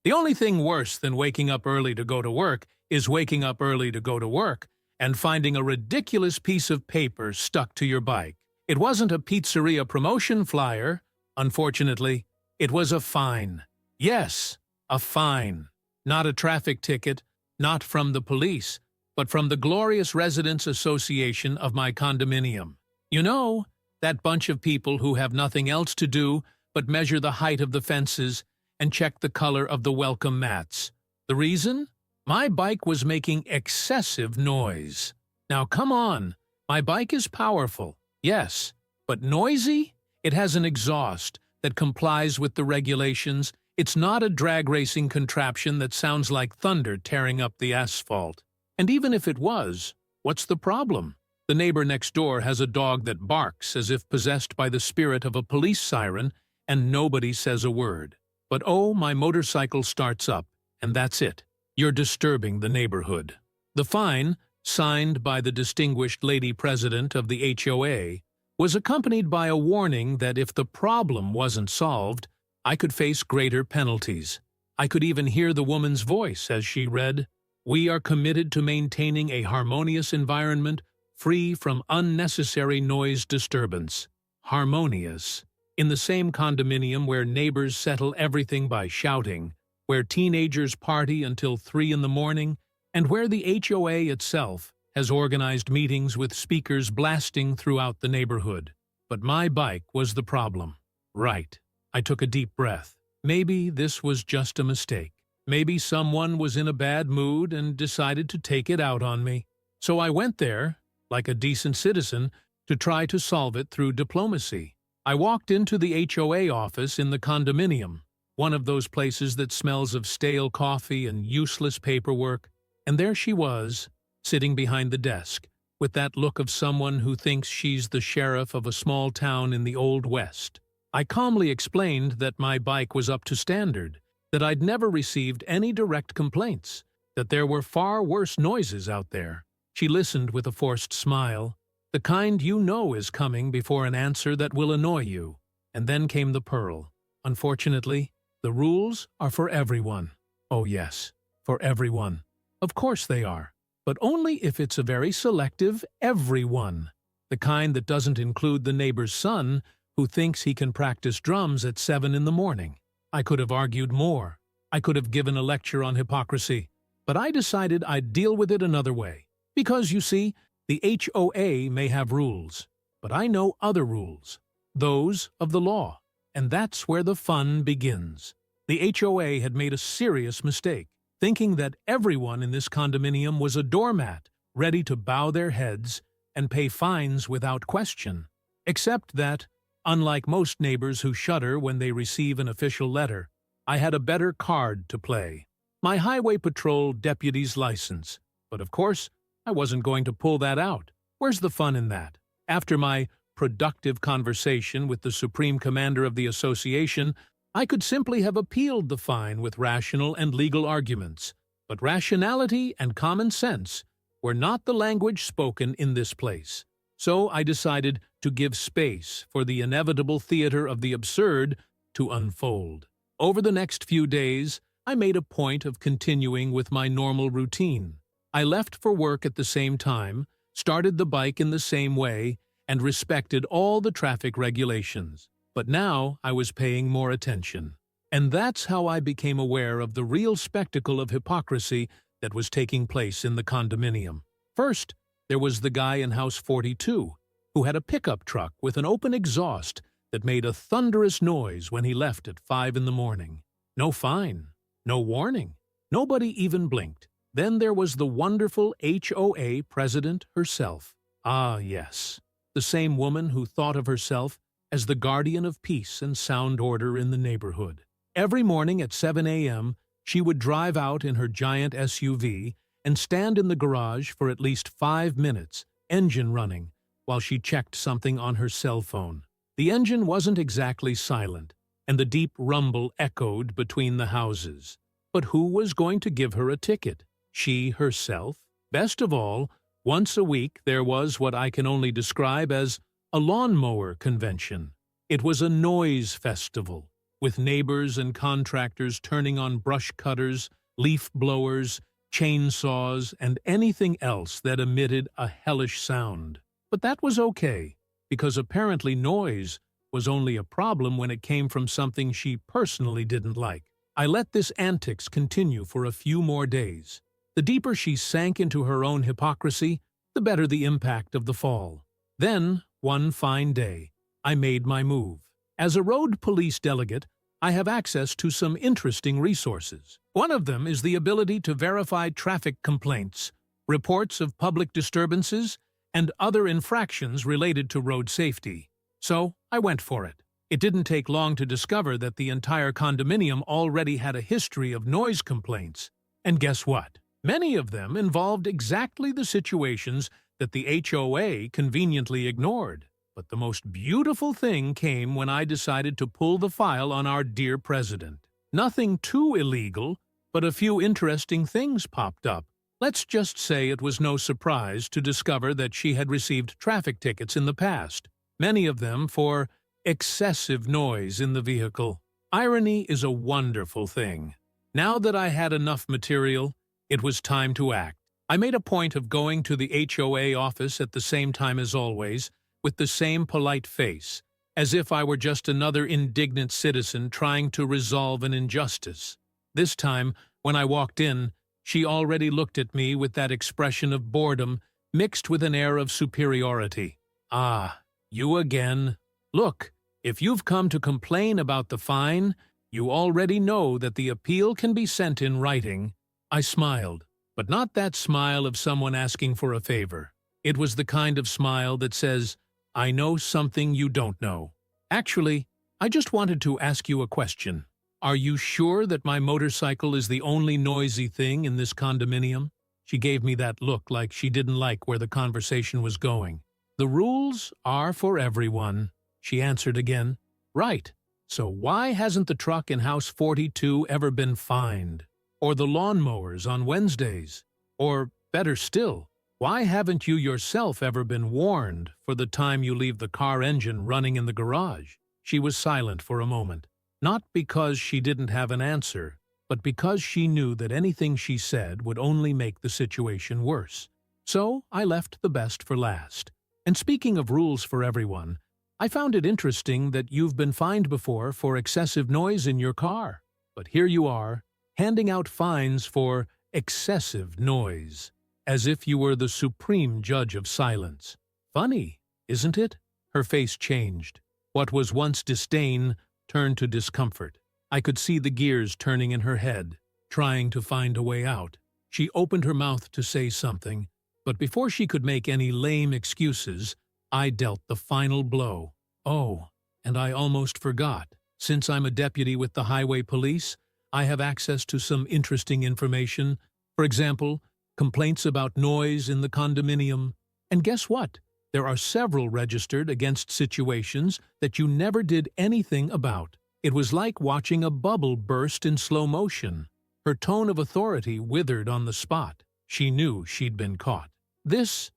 The only thing worse than waking up early to go to work is waking up early to go to work and finding a ridiculous piece of paper stuck to your bike. It wasn't a pizzeria promotion flyer, unfortunately. It was a fine. Yes, a fine. Not a traffic ticket, not from the police, but from the Glorious Residents Association of my condominium. You know, that bunch of people who have nothing else to do but measure the height of the fences and check the color of the welcome mats. The reason? My bike was making excessive noise. Now come on, my bike is powerful, yes, but noisy? It has an exhaust that complies with the regulations. It's not a drag racing contraption that sounds like thunder tearing up the asphalt. And even if it was, what's the problem? The neighbor next door has a dog that barks as if possessed by the spirit of a police siren, and nobody says a word. But oh, my motorcycle starts up, and that's it. You're disturbing the neighborhood. The fine, signed by the distinguished lady president of the HOA, was accompanied by a warning that if the problem wasn't solved, I could face greater penalties. I could even hear the woman's voice as she read, "We are committed to maintaining a harmonious environment free from unnecessary noise disturbance." Harmonious. In the same condominium where neighbors settle everything by shouting, where teenagers party until 3 in the morning, and where the HOA itself has organized meetings with speakers blasting throughout the neighborhood. But my bike was the problem. Right. I took a deep breath. Maybe this was just a mistake. Maybe someone was in a bad mood and decided to take it out on me. So I went there, like a decent citizen, to try to solve it through diplomacy. I walked into the HOA office in the condominium, one of those places that smells of stale coffee and useless paperwork, and there she was, sitting behind the desk, with that look of someone who thinks she's the sheriff of a small town in the Old West. I calmly explained that my bike was up to standard, that I'd never received any direct complaints, that there were far worse noises out there. She listened with a forced smile, the kind you know is coming before an answer that will annoy you. And then came the pearl. Unfortunately, the rules are for everyone. Oh yes, for everyone. Of course they are. But only if it's a very selective everyone. The kind that doesn't include the neighbor's son who thinks he can practice drums at 7 in the morning. I could have argued more. I could have given a lecture on hypocrisy. But I decided I'd deal with it another way. Because, you see, the HOA may have rules, but I know other rules, those of the law, and that's where the fun begins. The HOA had made a serious mistake, thinking that everyone in this condominium was a doormat, ready to bow their heads and pay fines without question. Except that, unlike most neighbors who shudder when they receive an official letter, I had a better card to play. My Highway Patrol deputy's license. But of course, I wasn't going to pull that out. Where's the fun in that? After my productive conversation with the Supreme Commander of the Association, I could simply have appealed the fine with rational and legal arguments. But rationality and common sense were not the language spoken in this place. So I decided to give space for the inevitable theater of the absurd to unfold. Over the next few days, I made a point of continuing with my normal routine. I left for work at the same time, started the bike in the same way, and respected all the traffic regulations. But now I was paying more attention. And that's how I became aware of the real spectacle of hypocrisy that was taking place in the condominium. First, there was the guy in House 42, who had a pickup truck with an open exhaust that made a thunderous noise when he left at 5 in the morning. No fine, no warning, nobody even blinked. Then there was the wonderful HOA president herself. Ah, yes, the same woman who thought of herself as the guardian of peace and sound order in the neighborhood. Every morning at 7 a.m., she would drive out in her giant SUV and stand in the garage for at least 5 minutes, engine running, while she checked something on her cell phone. The engine wasn't exactly silent, and the deep rumble echoed between the houses. But who was going to give her a ticket? She herself? Best of all, once a week there was what I can only describe as a lawnmower convention. It was a noise festival, with neighbors and contractors turning on brush cutters, leaf blowers, chainsaws, and anything else that emitted a hellish sound. But that was okay, because apparently noise was only a problem when it came from something she personally didn't like. I let this antics continue for a few more days. The deeper she sank into her own hypocrisy, the better the impact of the fall. Then, one fine day, I made my move. As a road police delegate, I have access to some interesting resources. One of them is the ability to verify traffic complaints, reports of public disturbances, and other infractions related to road safety. So, I went for it. It didn't take long to discover that the entire condominium already had a history of noise complaints. And guess what? Many of them involved exactly the situations that the HOA conveniently ignored. But the most beautiful thing came when I decided to pull the file on our dear president. Nothing too illegal, but a few interesting things popped up. Let's just say it was no surprise to discover that she had received traffic tickets in the past, many of them for excessive noise in the vehicle. Irony is a wonderful thing. Now that I had enough material, it was time to act. I made a point of going to the HOA office at the same time as always, with the same polite face, as if I were just another indignant citizen trying to resolve an injustice. This time, when I walked in, she already looked at me with that expression of boredom mixed with an air of superiority. "Ah, you again. Look, if you've come to complain about the fine, you already know that the appeal can be sent in writing." I smiled, but not that smile of someone asking for a favor. It was the kind of smile that says, "I know something you don't know." "Actually, I just wanted to ask you a question. Are you sure that my motorcycle is the only noisy thing in this condominium?" She gave me that look like she didn't like where the conversation was going. "The rules are for everyone," she answered again. "Right. So why hasn't the truck in House 42 ever been fined? Or the lawnmowers on Wednesdays? Or, better still, why haven't you yourself ever been warned for the time you leave the car engine running in the garage?" She was silent for a moment, not because she didn't have an answer, but because she knew that anything she said would only make the situation worse. So I left the best for last. "And speaking of rules for everyone, I found it interesting that you've been fined before for excessive noise in your car. But here you are, handing out fines for excessive noise, as if you were the supreme judge of silence. Funny, isn't it?" Her face changed. What was once disdain turned to discomfort. I could see the gears turning in her head, trying to find a way out. She opened her mouth to say something, but before she could make any lame excuses, I dealt the final blow. "Oh, and I almost forgot. Since I'm a deputy with the highway police, I have access to some interesting information. For example, complaints about noise in the condominium. And guess what? There are several registered against situations that you never did anything about." It was like watching a bubble burst in slow motion. Her tone of authority withered on the spot. She knew she'd been caught. This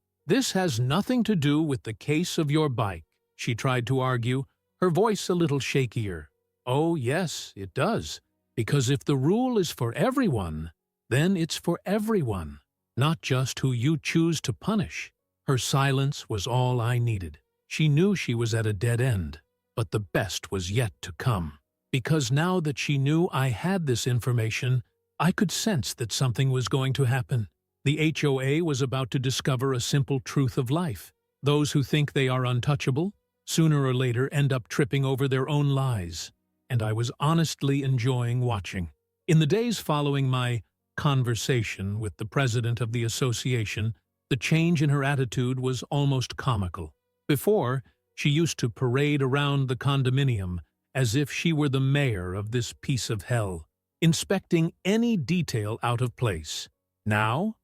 has nothing to do with the case of your bike," she tried to argue, her voice a little shakier. "Oh, yes, it does. Because if the rule is for everyone, then it's for everyone, not just who you choose to punish." Her silence was all I needed. She knew she was at a dead end, but the best was yet to come. Because now that she knew I had this information, I could sense that something was going to happen. The HOA was about to discover a simple truth of life. Those who think they are untouchable, sooner or later end up tripping over their own lies. And I was honestly enjoying watching. In the days following my conversation with the president of the association, the change in her attitude was almost comical. Before, she used to parade around the condominium as if she were the mayor of this piece of hell, inspecting any detail out of place. Now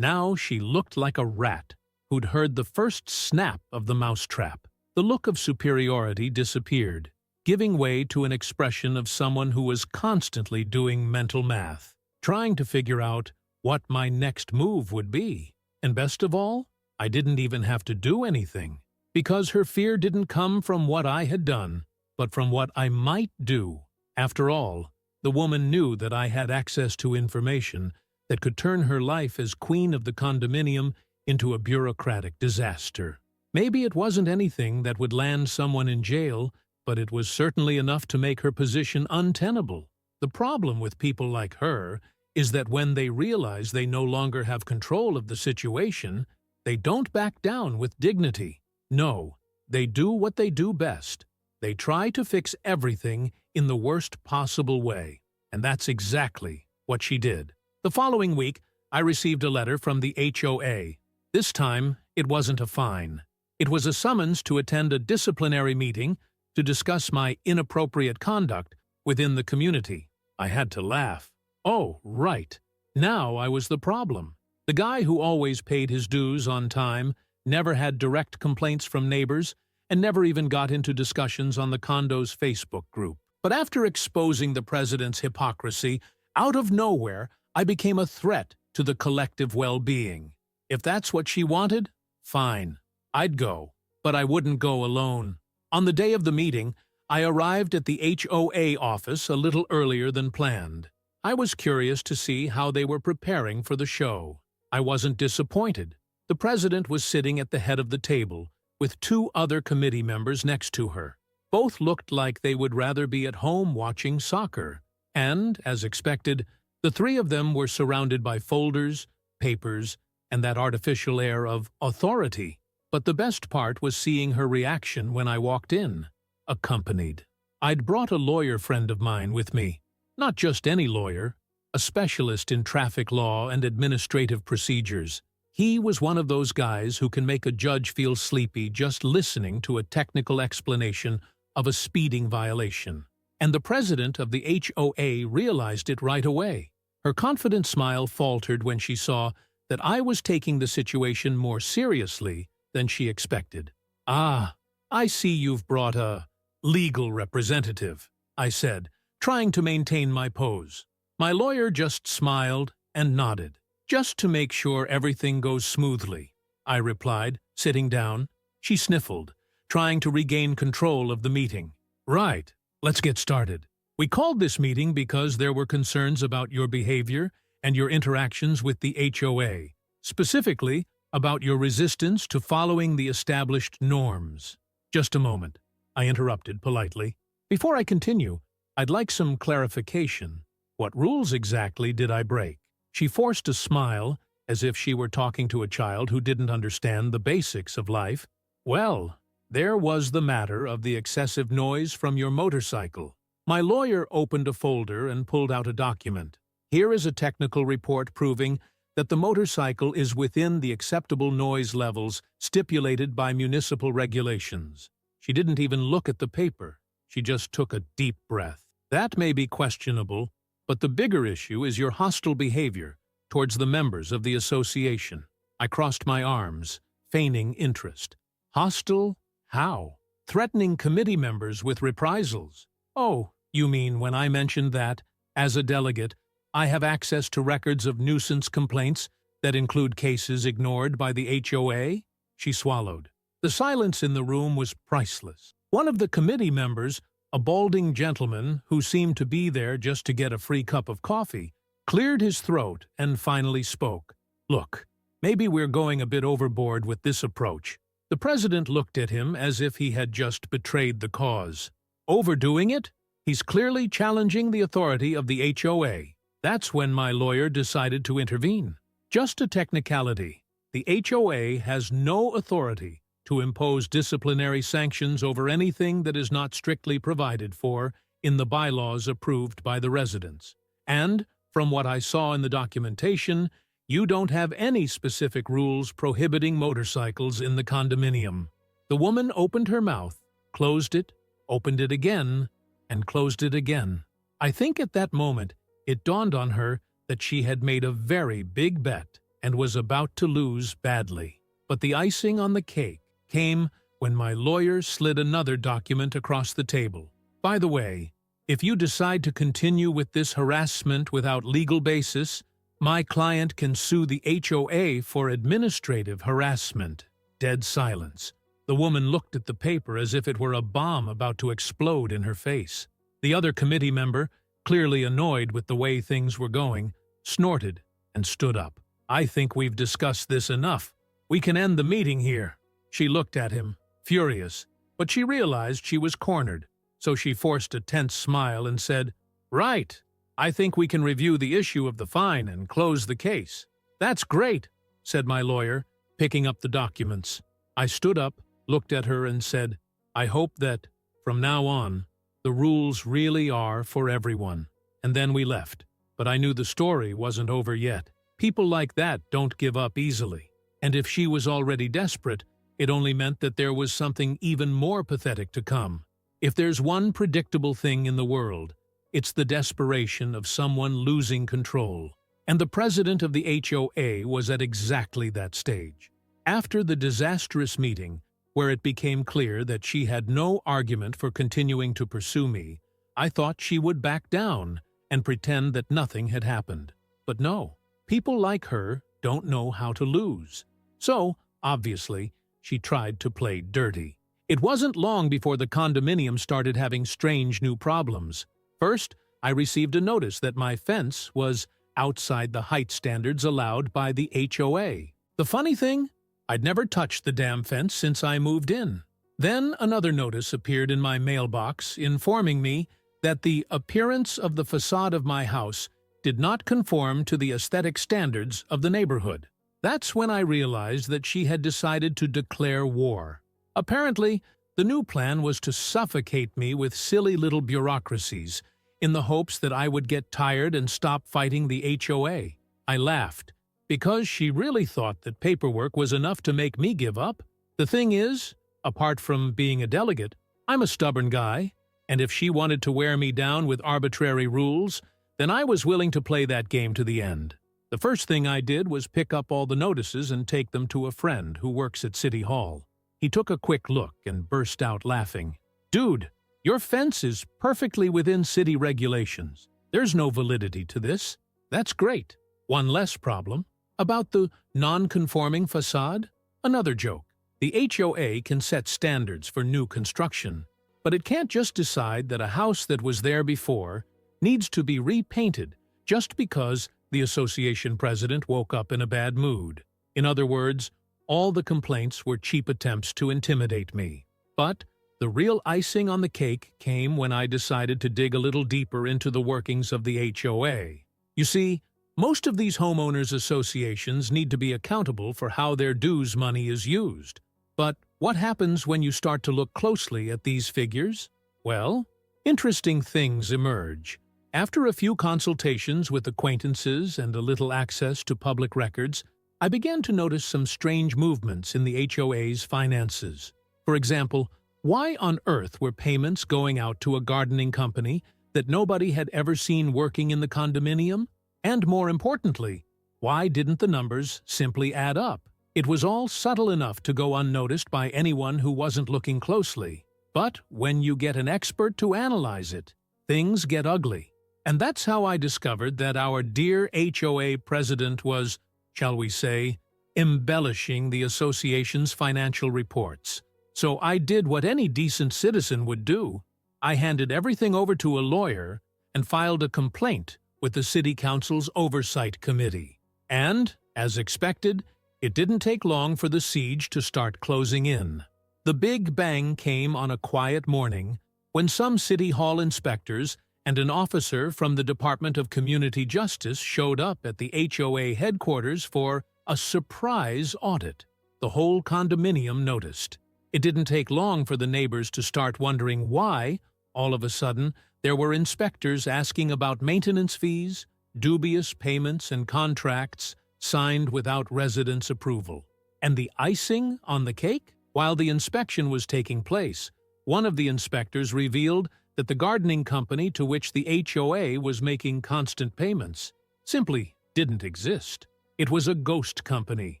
she looked like a rat who'd heard the first snap of the mousetrap. The look of superiority disappeared, giving way to an expression of someone who was constantly doing mental math, trying to figure out what my next move would be. And best of all, I didn't even have to do anything, because her fear didn't come from what I had done, but from what I might do. After all, the woman knew that I had access to information that could turn her life as queen of the condominium into a bureaucratic disaster. Maybe it wasn't anything that would land someone in jail, but it was certainly enough to make her position untenable. The problem with people like her is that when they realize they no longer have control of the situation, they don't back down with dignity. No, they do what they do best. They try to fix everything in the worst possible way. And that's exactly what she did. The following week, I received a letter from the HOA. This time, it wasn't a fine. It was a summons to attend a disciplinary meeting to discuss my inappropriate conduct within the community. I had to laugh. Oh, right. Now I was the problem. The guy who always paid his dues on time, never had direct complaints from neighbors, and never even got into discussions on the condo's Facebook group. But after exposing the president's hypocrisy, out of nowhere, I became a threat to the collective well-being. If that's what she wanted, fine. I'd go, but I wouldn't go alone. On the day of the meeting, I arrived at the HOA office a little earlier than planned. I was curious to see how they were preparing for the show. I wasn't disappointed. The president was sitting at the head of the table, with two other committee members next to her. Both looked like they would rather be at home watching soccer. And, as expected, the three of them were surrounded by folders, papers, and that artificial air of authority. But the best part was seeing her reaction when I walked in, accompanied. I'd brought a lawyer friend of mine with me. Not just any lawyer, a specialist in traffic law and administrative procedures. He was one of those guys who can make a judge feel sleepy just listening to a technical explanation of a speeding violation. And the president of the HOA realized it right away. Her confident smile faltered when she saw that I was taking the situation more seriously than she expected. "Ah, I see you've brought a legal representative," I said, trying to maintain my pose. My lawyer just smiled and nodded. "Just to make sure everything goes smoothly," I replied, sitting down. She sniffled, trying to regain control of the meeting. "Right, let's get started. We called this meeting because there were concerns about your behavior and your interactions with the HOA, specifically about your resistance to following the established norms." "Just a moment," I interrupted politely. "Before I continue, I'd like some clarification. What rules exactly did I break?" She forced a smile, as if she were talking to a child who didn't understand the basics of life. "Well, there was the matter of the excessive noise from your motorcycle." My lawyer opened a folder and pulled out a document. "Here is a technical report proving that the motorcycle is within the acceptable noise levels stipulated by municipal regulations." She didn't even look at the paper. She just took a deep breath. "That may be questionable, but the bigger issue is your hostile behavior towards the members of the association." I crossed my arms, feigning interest. "Hostile? How?" "Threatening committee members with reprisals." "Oh, you mean when I mentioned that, as a delegate, I have access to records of nuisance complaints that include cases ignored by the HOA?" She swallowed. The silence in the room was priceless. One of the committee members, a balding gentleman who seemed to be there just to get a free cup of coffee, cleared his throat and finally spoke. "Look, maybe we're going a bit overboard with this approach." The president looked at him as if he had just betrayed the cause. "Overdoing it? He's clearly challenging the authority of the HOA." That's when my lawyer decided to intervene. "Just a technicality. The HOA has no authority to impose disciplinary sanctions over anything that is not strictly provided for in the bylaws approved by the residents. And, from what I saw in the documentation, you don't have any specific rules prohibiting motorcycles in the condominium." The woman opened her mouth, closed it, opened it again, and closed it again. I think at that moment it dawned on her that she had made a very big bet and was about to lose badly. But the icing on the cake came when my lawyer slid another document across the table. "By the way, if you decide to continue with this harassment without legal basis, my client can sue the HOA for administrative harassment." Dead silence. The woman looked at the paper as if it were a bomb about to explode in her face. The other committee member, clearly annoyed with the way things were going, snorted and stood up. "I think we've discussed this enough. We can end the meeting here." She looked at him, furious, but she realized she was cornered, so she forced a tense smile and said, "Right. I think we can review the issue of the fine and close the case." "That's great," said my lawyer, picking up the documents. I stood up, looked at her, and said, "I hope that, from now on, the rules really are for everyone." And then we left. But I knew the story wasn't over yet. People like that don't give up easily. And if she was already desperate, it only meant that there was something even more pathetic to come. If there's one predictable thing in the world, it's the desperation of someone losing control. And the president of the HOA was at exactly that stage. After the disastrous meeting, where it became clear that she had no argument for continuing to pursue me, I thought she would back down and pretend that nothing had happened. But no, people like her don't know how to lose. So, obviously, she tried to play dirty. It wasn't long before the condominium started having strange new problems. First, I received a notice that my fence was outside the height standards allowed by the HOA. The funny thing? I'd never touched the damn fence since I moved in. Then another notice appeared in my mailbox informing me that the appearance of the facade of my house did not conform to the aesthetic standards of the neighborhood. That's when I realized that she had decided to declare war. Apparently, the new plan was to suffocate me with silly little bureaucracies in the hopes that I would get tired and stop fighting the HOA. I laughed, because she really thought that paperwork was enough to make me give up. The thing is, apart from being a delegate, I'm a stubborn guy, and if she wanted to wear me down with arbitrary rules, then I was willing to play that game to the end. The first thing I did was pick up all the notices and take them to a friend who works at City Hall. He took a quick look and burst out laughing. "Dude, your fence is perfectly within city regulations. There's no validity to this. That's great. One less problem. About the non-conforming facade? Another joke. The HOA can set standards for new construction, but it can't just decide that a house that was there before needs to be repainted just because the association president woke up in a bad mood. In other words, all the complaints were cheap attempts to intimidate me. But the real icing on the cake came when I decided to dig a little deeper into the workings of the HOA. You see, most of these homeowners associations need to be accountable for how their dues money is used. But what happens when you start to look closely at these figures? Well, interesting things emerge. After a few consultations with acquaintances and a little access to public records, I began to notice some strange movements in the HOA's finances. For example, why on earth were payments going out to a gardening company that nobody had ever seen working in the condominium? And more importantly, why didn't the numbers simply add up? It was all subtle enough to go unnoticed by anyone who wasn't looking closely. But when you get an expert to analyze it, things get ugly. And that's how I discovered that our dear HOA president was, shall we say, embellishing the association's financial reports. So I did what any decent citizen would do. I handed everything over to a lawyer and filed a complaint with the City Council's Oversight Committee. And, as expected, it didn't take long for the siege to start closing in. The big bang came on a quiet morning when some City Hall inspectors and an officer from the Department of Community Justice showed up at the HOA headquarters for a surprise audit. The whole condominium noticed. It didn't take long for the neighbors to start wondering why, all of a sudden, there were inspectors asking about maintenance fees, dubious payments, and contracts signed without residents' approval. And the icing on the cake? While the inspection was taking place, one of the inspectors revealed that the gardening company to which the HOA was making constant payments simply didn't exist. It was a ghost company.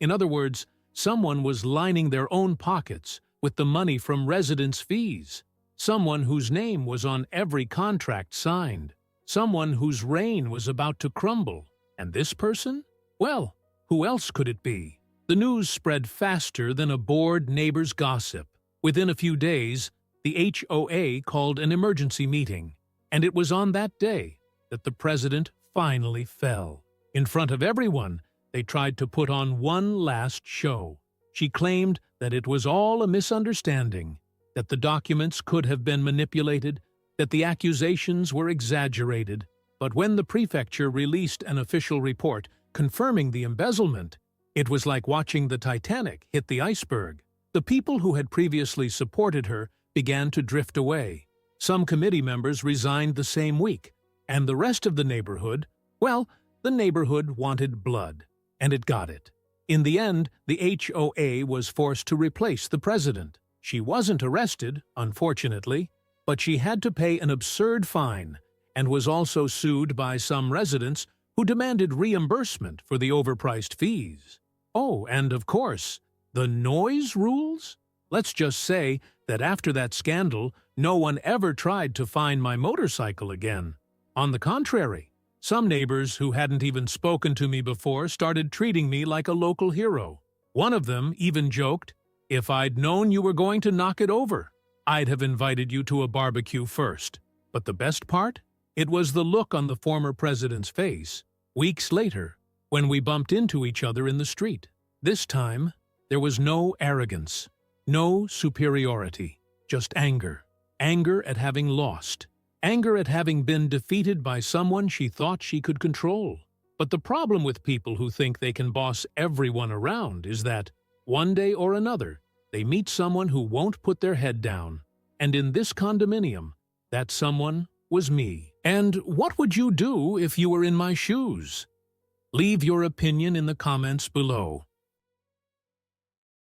In other words, someone was lining their own pockets with the money from residents' fees. Someone whose name was on every contract signed. Someone whose reign was about to crumble. And this person? Well, who else could it be? The news spread faster than a bored neighbor's gossip. Within a few days, the HOA called an emergency meeting, and it was on that day that the president finally fell. In front of everyone, they tried to put on one last show. She claimed that it was all a misunderstanding, that the documents could have been manipulated, that the accusations were exaggerated. But when the prefecture released an official report confirming the embezzlement, it was like watching the Titanic hit the iceberg. The people who had previously supported her began to drift away. Some committee members resigned the same week, and the rest of the neighborhood, well, the neighborhood wanted blood, and it got it. In the end, the HOA was forced to replace the president. She wasn't arrested, unfortunately, but she had to pay an absurd fine and was also sued by some residents who demanded reimbursement for the overpriced fees. Oh, and of course, the noise rules? Let's just say that after that scandal, no one ever tried to find my motorcycle again. On the contrary, some neighbors who hadn't even spoken to me before started treating me like a local hero. One of them even joked, "If I'd known you were going to knock it over, I'd have invited you to a barbecue first." But the best part? It was the look on the former president's face, weeks later, when we bumped into each other in the street. This time, there was no arrogance, no superiority, just anger. Anger at having lost. Anger at having been defeated by someone she thought she could control. But the problem with people who think they can boss everyone around is that, one day or another, they meet someone who won't put their head down. And in this condominium, that someone was me. And what would you do if you were in my shoes? Leave your opinion in the comments below.